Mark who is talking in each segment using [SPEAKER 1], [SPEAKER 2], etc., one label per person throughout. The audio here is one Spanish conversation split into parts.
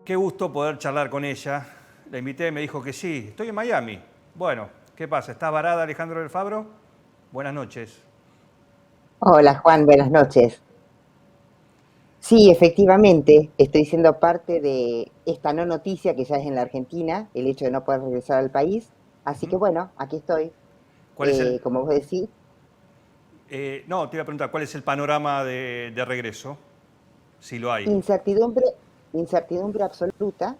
[SPEAKER 1] Qué gusto poder charlar con ella. La invité, me dijo que sí. Estoy en Miami. Bueno, ¿qué pasa? ¿Está varada Alejandro del Fabro? Buenas noches.
[SPEAKER 2] Hola Juan, buenas noches. Sí, efectivamente, estoy siendo parte de esta no noticia que ya es en la Argentina, el hecho de no poder regresar al país. Así que
[SPEAKER 1] Ujú.
[SPEAKER 2] bueno, aquí estoy.
[SPEAKER 1] ¿Cuál es el...?
[SPEAKER 2] Como vos decís,
[SPEAKER 1] No, te iba a preguntar, ¿cuál es el panorama de regreso? Si lo hay.
[SPEAKER 2] incertidumbre, incertidumbre absoluta,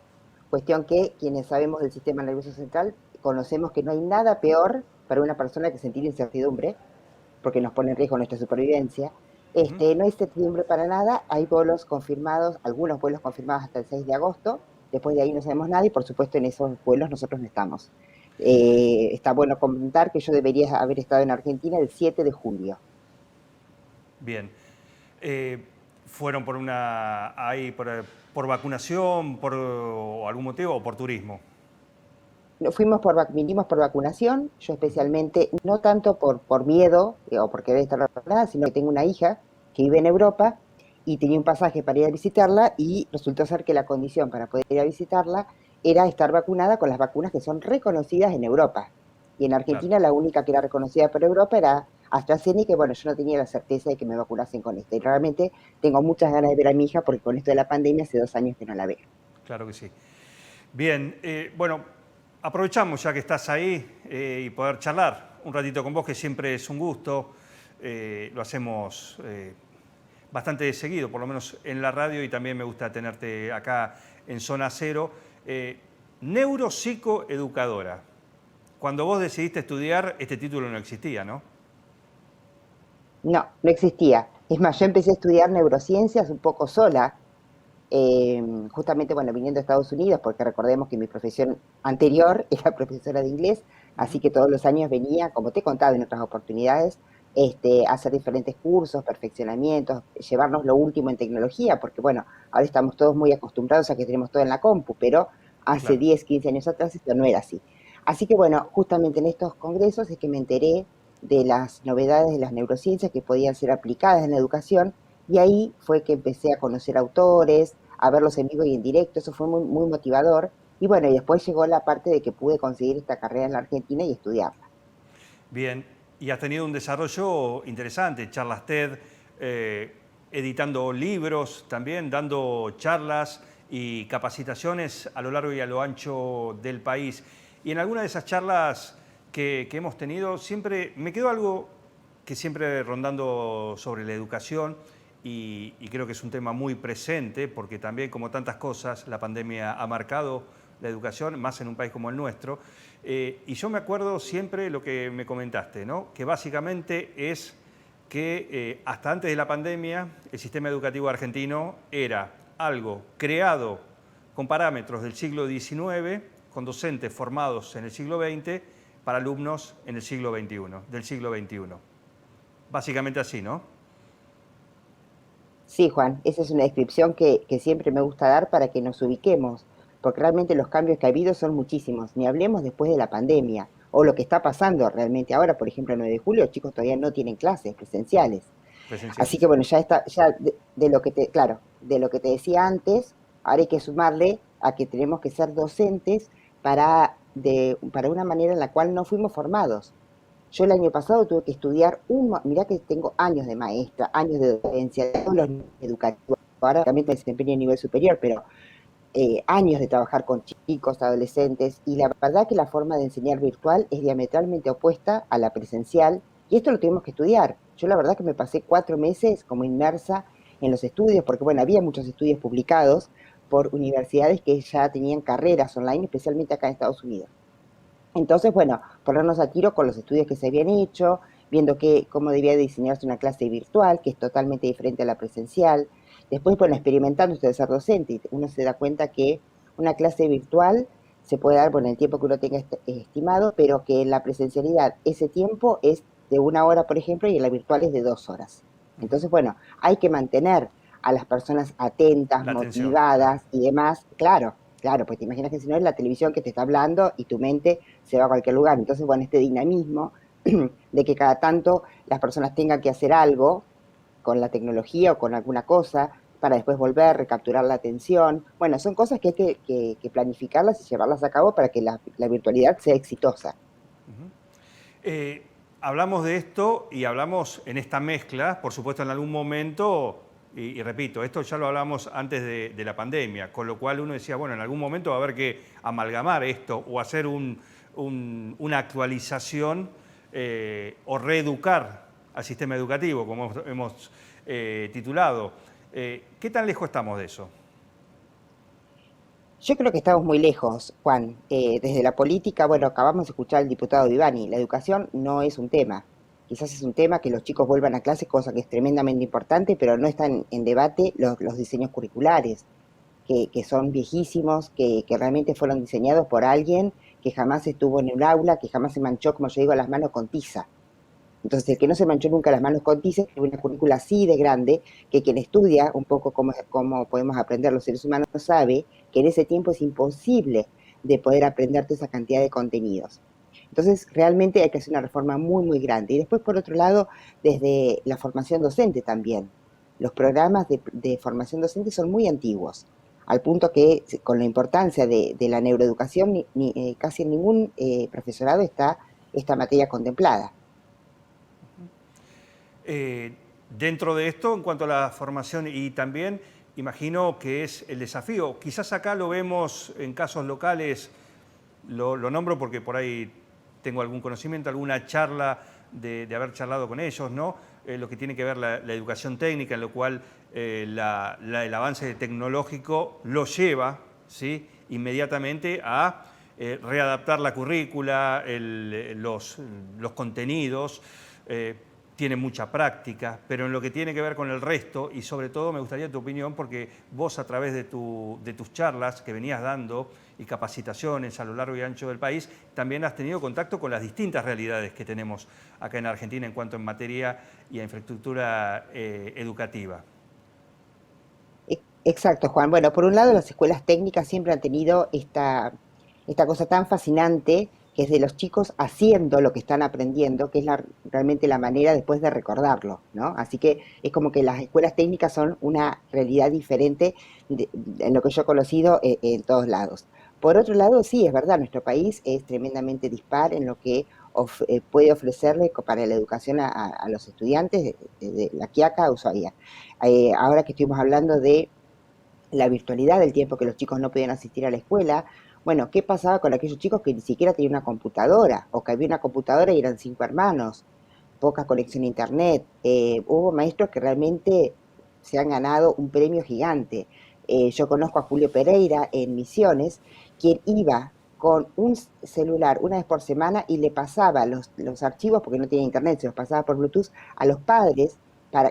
[SPEAKER 2] cuestión que quienes sabemos del sistema nervioso central conocemos que no hay nada peor para una persona que sentir incertidumbre, porque nos pone en riesgo nuestra supervivencia.
[SPEAKER 1] Ujú.
[SPEAKER 2] No hay certidumbre para nada, hay vuelos confirmados, algunos vuelos confirmados hasta el 6 de agosto, después de ahí no sabemos nada y por supuesto en esos vuelos nosotros no estamos. Está bueno comentar que yo debería haber estado en Argentina el 7 de julio.
[SPEAKER 1] Bien. Eh, ¿Fueron por una... ahí por vacunación, por o algún motivo o por turismo?
[SPEAKER 2] No, vinimos por vacunación, yo especialmente, no tanto por miedo o porque debe estar vacunada, sino que tengo una hija que vive en Europa y tenía un pasaje para ir a visitarla y resultó ser que la condición para poder ir a visitarla era estar vacunada con las vacunas que son reconocidas en Europa. Y en
[SPEAKER 1] Claro,
[SPEAKER 2] Argentina la única que era reconocida por Europa era AstraZeneca, y bueno, yo no tenía la certeza de que me vacunasen con esta. Y realmente tengo muchas ganas de ver a mi hija porque con esto de la pandemia hace 2 años que no la veo.
[SPEAKER 1] claro que sí. Bien, bueno, aprovechamos ya que estás ahí y poder charlar un ratito con vos, que siempre es un gusto. Lo hacemos bastante seguido, por lo menos en la radio, y también me gusta tenerte acá en Zona Cero. Neuropsicoeducadora. Cuando vos decidiste estudiar, este título no existía, ¿no?
[SPEAKER 2] No, no existía. Es más, yo empecé a estudiar neurociencias un poco sola, justamente, bueno, viniendo a Estados Unidos, porque recordemos que mi profesión anterior era profesora de inglés,
[SPEAKER 1] Ujú.
[SPEAKER 2] así que todos los años venía, como te he contado en otras oportunidades, a hacer diferentes cursos, perfeccionamientos, llevarnos lo último en tecnología, porque bueno, ahora estamos todos muy acostumbrados a que tenemos todo en la compu, pero hace
[SPEAKER 1] Claro.
[SPEAKER 2] 10, 15 años atrás esto no era así. Así que bueno, justamente en estos congresos es que me enteré de las novedades de las neurociencias que podían ser aplicadas en la educación, y ahí fue que empecé a conocer autores, a verlos en vivo y en directo, eso fue muy, muy motivador. Y bueno, y después llegó la parte de que pude conseguir esta carrera en la Argentina y estudiarla.
[SPEAKER 1] Bien, y has tenido un desarrollo interesante, charlas TED, editando libros también, dando charlas y capacitaciones a lo largo y a lo ancho del país. Y en alguna de esas charlas que hemos tenido, siempre me quedó algo que siempre rondando sobre la educación, y creo que es un tema muy presente, porque también, como tantas cosas, la pandemia ha marcado la educación, más en un país como el nuestro. Y yo me acuerdo siempre lo que me comentaste, ¿no? Que básicamente es que hasta antes de la pandemia el sistema educativo argentino era algo creado con parámetros del siglo XIX, con docentes formados en el siglo XX, para alumnos en el siglo XXI, del siglo XXI. Básicamente así, ¿no?
[SPEAKER 2] Sí, Juan, esa es una descripción que siempre me gusta dar para que nos ubiquemos, porque realmente los cambios que ha habido son muchísimos, ni hablemos después de la pandemia o lo que está pasando realmente ahora, por ejemplo, el 9 de julio, los chicos todavía no tienen clases presenciales. Así que
[SPEAKER 1] Presenciales.
[SPEAKER 2] bueno, ya está, ya de lo que te, claro, de lo que te decía antes, ahora hay que sumarle a que tenemos que ser docentes para una manera en la cual no fuimos formados. Yo el año pasado tuve que estudiar mirá que tengo años de maestra, años de docencia, de todos los niveles educativos, ahora también me desempeño a nivel superior, pero años de trabajar con chicos, adolescentes, y la verdad que la forma de enseñar virtual es diametralmente opuesta a la presencial, y esto lo tuvimos que estudiar. Yo la verdad que me pasé 4 meses como inmersa en los estudios, porque bueno, había muchos estudios publicados por universidades que ya tenían carreras online, especialmente acá en Estados Unidos. Entonces, bueno, ponernos a tiro con los estudios que se habían hecho, viendo cómo debía diseñarse una clase virtual, que es totalmente diferente a la presencial. Después, bueno, experimentando usted de ser docente, y uno se da cuenta que una clase virtual se puede dar, bueno, el tiempo que uno tenga estimado, pero que en la presencialidad ese tiempo es de 1 hora, por ejemplo, y en la virtual es de 2 horas.
[SPEAKER 1] Ujú.
[SPEAKER 2] Entonces, bueno, hay que mantener a las personas atentas,
[SPEAKER 1] La atención, claro.
[SPEAKER 2] motivadas y demás, claro, claro, pues te imaginas que si no es la televisión que te está hablando y tu mente se va a cualquier lugar. Entonces, bueno, este dinamismo de que cada tanto las personas tengan que hacer algo con la tecnología o con alguna cosa, para después volver, recapturar la atención. Bueno, son cosas que hay que planificarlas y llevarlas a cabo para que la virtualidad sea exitosa.
[SPEAKER 1] Eh, Hablamos de esto y hablamos en esta mezcla, por supuesto en algún momento, y repito, esto ya lo hablamos antes de la pandemia, con lo cual uno decía, bueno, en algún momento va a haber que amalgamar esto o hacer una actualización o reeducar al sistema educativo, como hemos titulado. ¿Qué tan lejos estamos de eso?
[SPEAKER 2] Yo creo que estamos muy lejos, Juan. Desde la política, bueno, acabamos de escuchar al diputado Vivani, la educación no es un tema. Quizás es un tema que los chicos vuelvan a clase, cosa que es tremendamente importante, pero no están en debate los diseños curriculares, que son viejísimos, que realmente fueron diseñados por alguien que jamás estuvo en un aula, que jamás se manchó, como yo digo, las manos con tiza. Entonces, el que no se manchó nunca las manos con tiza, es una currícula así de grande, que quien estudia un poco cómo podemos aprender los seres humanos sabe que en ese tiempo es imposible de poder aprender toda esa cantidad de contenidos. Entonces, realmente hay que hacer una reforma muy, muy grande. Y después, por otro lado, desde la formación docente también. Los programas de formación docente son muy antiguos, al punto que con la importancia de la neuroeducación, casi en ningún profesorado está esta materia contemplada.
[SPEAKER 1] Eh, Dentro de esto, en cuanto a la formación y también imagino que es el desafío, quizás acá lo vemos en casos locales, lo nombro porque por ahí tengo algún conocimiento, alguna charla de haber charlado con ellos, ¿no? Lo que tiene que ver la educación técnica, en lo cual el avance tecnológico lo lleva, ¿sí?, inmediatamente a readaptar la currícula, los contenidos. Tiene mucha práctica, pero en lo que tiene que ver con el resto, y sobre todo me gustaría tu opinión, porque vos a través de tus charlas que venías dando y capacitaciones a lo largo y ancho del país, también has tenido contacto con las distintas realidades que tenemos acá en Argentina en cuanto a materia y a infraestructura educativa.
[SPEAKER 2] Exacto, Juan. Bueno, por un lado, las escuelas técnicas siempre han tenido esta cosa tan fascinante que es de los chicos haciendo lo que están aprendiendo, que es realmente la manera después de recordarlo, ¿no? Así que es como que las escuelas técnicas son una realidad diferente en lo que yo he conocido en todos lados. Por otro lado, sí, es verdad, nuestro país es tremendamente dispar en lo que puede ofrecerle para la educación a los estudiantes de La Quiaca a Ushuaia. Ahora que estuvimos hablando de la virtualidad, del tiempo que los chicos no podían asistir a la escuela. Bueno, ¿qué pasaba con aquellos chicos que ni siquiera tenían una computadora o que había una computadora y eran 5 hermanos? Poca conexión a internet. Hubo maestros que realmente se han ganado un premio gigante. Yo conozco a Julio Pereira en Misiones, quien iba con un celular una vez por semana y le pasaba los archivos, porque no tenía internet, se los pasaba por Bluetooth a los padres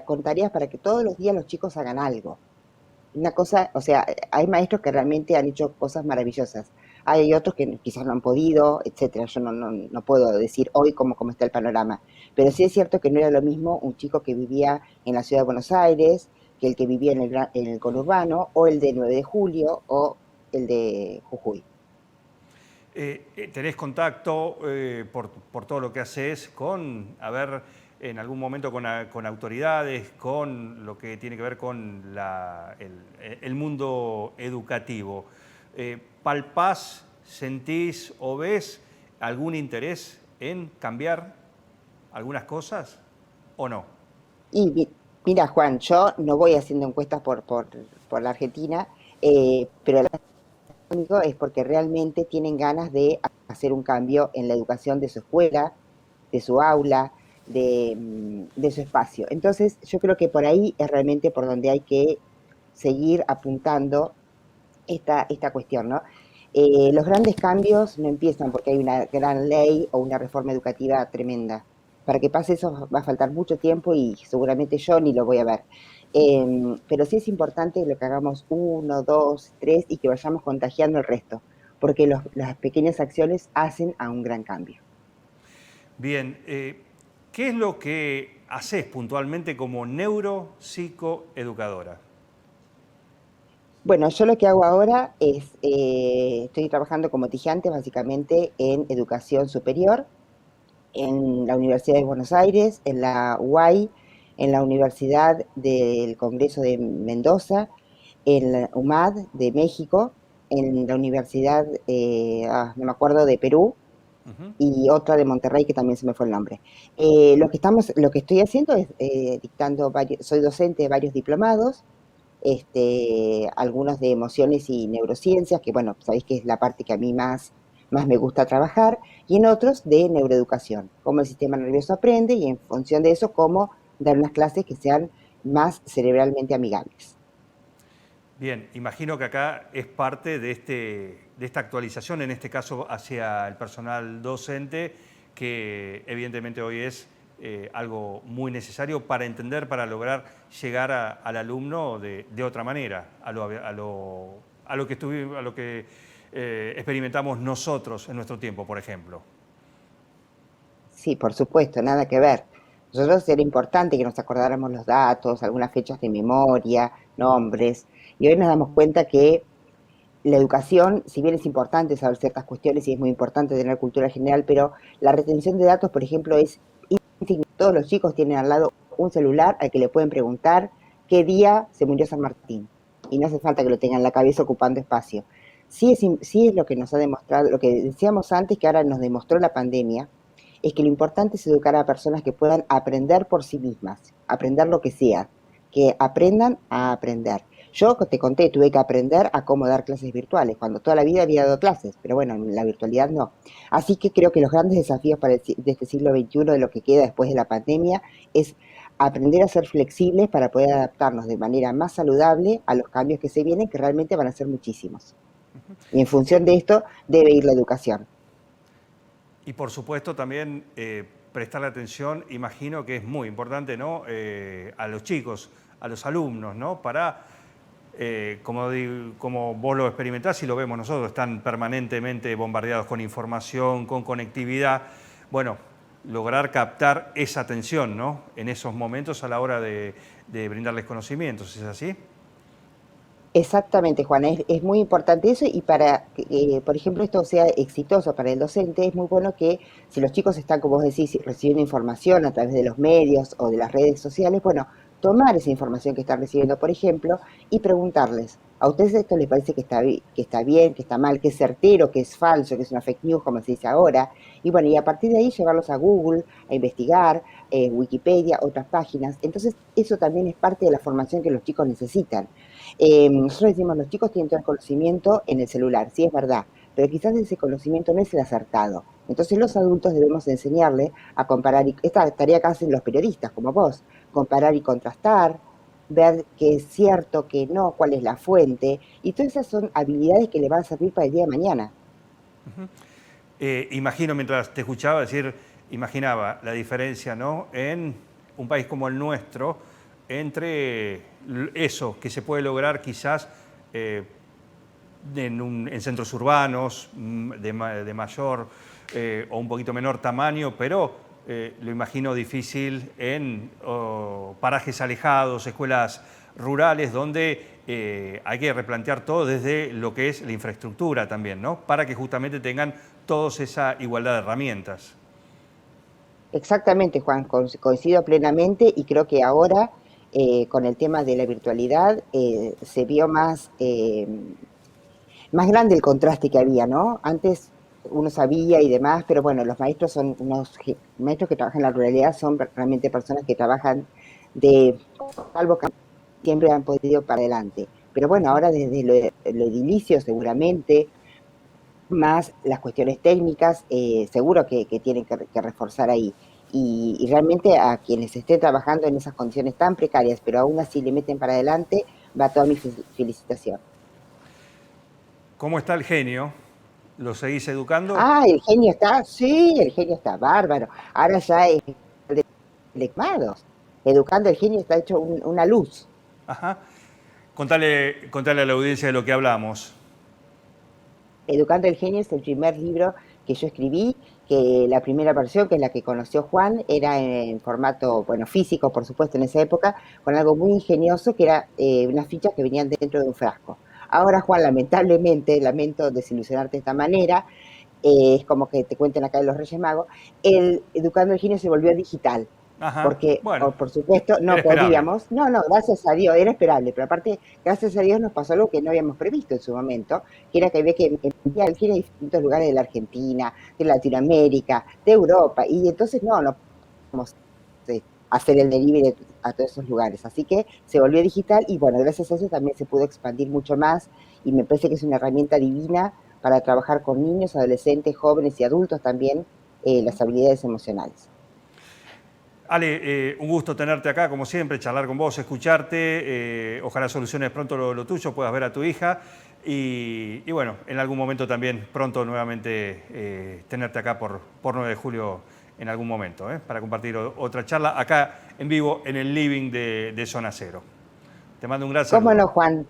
[SPEAKER 2] con tareas para que todos los días los chicos hagan algo. Una cosa, o sea, hay maestros que realmente han hecho cosas maravillosas. Hay otros que quizás no han podido, etcétera. Yo no puedo decir hoy cómo está el panorama. Pero sí es cierto que no era lo mismo un chico que vivía en la ciudad de Buenos Aires, que el que vivía en el conurbano, o el de 9 de Julio, o el de Jujuy.
[SPEAKER 1] ¿Tenés contacto por todo lo que haces con, a ver, en algún momento con autoridades, con lo que tiene que ver con el mundo educativo? ¿Palpás, sentís o ves algún interés en cambiar algunas cosas o no?
[SPEAKER 2] Y mira, Juan, yo no voy haciendo encuestas por la Argentina, pero único es porque realmente tienen ganas de hacer un cambio en la educación de su escuela, de su aula, de su espacio. Entonces, yo creo que por ahí es realmente por donde hay que seguir apuntando esta cuestión, ¿no? Los grandes cambios no empiezan porque hay una gran ley o una reforma educativa tremenda. Para que pase eso va a faltar mucho tiempo y seguramente yo ni lo voy a ver. Pero sí es importante lo que hagamos uno, dos, tres y que vayamos contagiando el resto, porque las pequeñas acciones hacen a un gran cambio.
[SPEAKER 1] Bien, ¿qué es lo que haces puntualmente como neuropsicoeducadora?
[SPEAKER 2] Bueno, yo lo que hago ahora es, estoy trabajando como tijante básicamente en educación superior, en la Universidad de Buenos Aires, en la UAI, en la Universidad del Congreso de Mendoza, en la UMAD de México, en la Universidad, no me acuerdo, de Perú,
[SPEAKER 1] Ujú.
[SPEAKER 2] y otra de Monterrey que también se me fue el nombre. Lo que estoy haciendo es dictando soy docente de varios diplomados, algunos de emociones y neurociencias, que bueno, sabéis que es la parte que a mí más me gusta trabajar, y en otros de neuroeducación, cómo el sistema nervioso aprende y en función de eso, cómo dar unas clases que sean más cerebralmente amigables.
[SPEAKER 1] Bien, imagino que acá es parte de esta actualización, en este caso hacia el personal docente, que evidentemente hoy es algo muy necesario para entender, para lograr llegar al alumno de otra manera, a lo que, a lo que experimentamos nosotros en nuestro tiempo, por ejemplo.
[SPEAKER 2] Sí, por supuesto, nada que ver. Nosotros era importante que nos acordáramos los datos, algunas fechas de memoria, nombres, y hoy nos damos cuenta que la educación, si bien es importante saber ciertas cuestiones y es muy importante tener cultura general, pero la retención de datos, por ejemplo, es insignificante. Todos los chicos tienen al lado un celular al que le pueden preguntar qué día se murió San Martín. Y no hace falta que lo tengan en la cabeza ocupando espacio. Sí es lo que nos ha demostrado, lo que decíamos antes, que ahora nos demostró la pandemia, es que lo importante es educar a personas que puedan aprender por sí mismas, aprender lo que sea, que aprendan a aprender. Yo te conté, tuve que aprender a cómo dar clases virtuales, cuando toda la vida había dado clases, pero bueno, en la virtualidad no. Así que creo que los grandes desafíos de este siglo XXI, de lo que queda después de la pandemia, es aprender a ser flexibles para poder adaptarnos de manera más saludable a los cambios que se vienen, que realmente van a ser muchísimos. Y en función de esto debe ir la educación.
[SPEAKER 1] Y por supuesto también prestarle atención, imagino que es muy importante, ¿no? A los chicos, a los alumnos, ¿no? Para, como vos lo experimentás y lo vemos nosotros, están permanentemente bombardeados con información, con conectividad. Bueno, lograr captar esa atención, ¿no? En esos momentos a la hora de brindarles conocimientos, ¿es así?
[SPEAKER 2] Exactamente, Juana, es muy importante eso y para que, por ejemplo, esto sea exitoso para el docente, es muy bueno que si los chicos están, como vos decís, recibiendo información a través de los medios o de las redes sociales, bueno, tomar esa información que están recibiendo, por ejemplo, y preguntarles, ¿a ustedes esto les parece que está bien, que está mal, que es certero, que es falso, que es una fake news, como se dice ahora? Y bueno, y a partir de ahí llevarlos a Google, a investigar, Wikipedia, otras páginas. Entonces, eso también es parte de la formación que los chicos necesitan. Nosotros decimos, los chicos tienen todo el conocimiento en el celular, sí es verdad, pero quizás ese conocimiento no es el acertado. Entonces los adultos debemos enseñarle a comparar, y esta tarea que hacen los periodistas como vos, comparar y contrastar, ver qué es cierto, qué no, cuál es la fuente, y todas esas son habilidades que le van a servir para el día de mañana.
[SPEAKER 1] Imagino mientras te escuchaba decir, imaginaba la diferencia, ¿no? En un país como el nuestro, entre eso que se puede lograr quizás en centros urbanos de mayor o un poquito menor tamaño, pero lo imagino difícil en parajes alejados, escuelas rurales, donde hay que replantear todo desde lo que es la infraestructura también, ¿no? Para que justamente tengan todos esa igualdad de herramientas.
[SPEAKER 2] Exactamente, Juan, coincido plenamente y creo que ahora con el tema de la virtualidad se vio más grande el contraste que había, ¿no? Antes uno sabía y demás, pero bueno, los maestros son unos maestros que trabajan en la ruralidad, son realmente personas que trabajan de salvo que siempre han podido para adelante. Pero bueno, ahora desde lo edilicio seguramente, más las cuestiones técnicas, seguro que tienen que reforzar ahí. Y realmente a quienes estén trabajando en esas condiciones tan precarias, pero aún así le meten para adelante, va toda mi felicitación.
[SPEAKER 1] ¿Cómo está el genio? ¿Lo seguís educando?
[SPEAKER 2] Ah, el genio está, sí, el genio está bárbaro. Ahora ya es diplomados. Educando el genio está hecho una luz.
[SPEAKER 1] Ajá. Contale a la audiencia de lo que hablamos.
[SPEAKER 2] Educando el genio es el primer libro que yo escribí, que la primera versión, que es la que conoció Juan, era en formato, bueno, físico, por supuesto, en esa época, con algo muy ingenioso, que era unas fichas que venían dentro de un frasco. Ahora, Juan, lamentablemente, lamento desilusionarte de esta manera, es como que te cuenten acá de los Reyes Magos, el Educando el Genio se volvió digital.
[SPEAKER 1] Ajá,
[SPEAKER 2] porque
[SPEAKER 1] bueno,
[SPEAKER 2] por supuesto no
[SPEAKER 1] era esperable.
[SPEAKER 2] podíamos, no, no, gracias a Dios, era esperable, pero aparte, gracias a Dios nos pasó algo que no habíamos previsto en su momento, que era que había que enviar a distintos lugares de la Argentina, de Latinoamérica, de Europa, y entonces no podíamos hacer el delivery a todos esos lugares. Así que se volvió digital y bueno, gracias a eso también se pudo expandir mucho más y me parece que es una herramienta divina para trabajar con niños, adolescentes, jóvenes y adultos también las habilidades emocionales.
[SPEAKER 1] Ale, un gusto tenerte acá, como siempre, charlar con vos, escucharte. Ojalá soluciones pronto lo tuyo, puedas ver a tu hija. Y bueno, en algún momento también, pronto nuevamente, tenerte acá por 9 de julio en algún momento, para compartir otra charla acá en vivo en el living de Zona Cero. Te mando un gran
[SPEAKER 2] ¿Cómo
[SPEAKER 1] saludo.
[SPEAKER 2] no, Juan?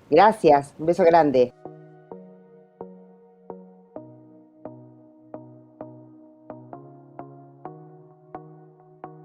[SPEAKER 2] Gracias, un beso grande.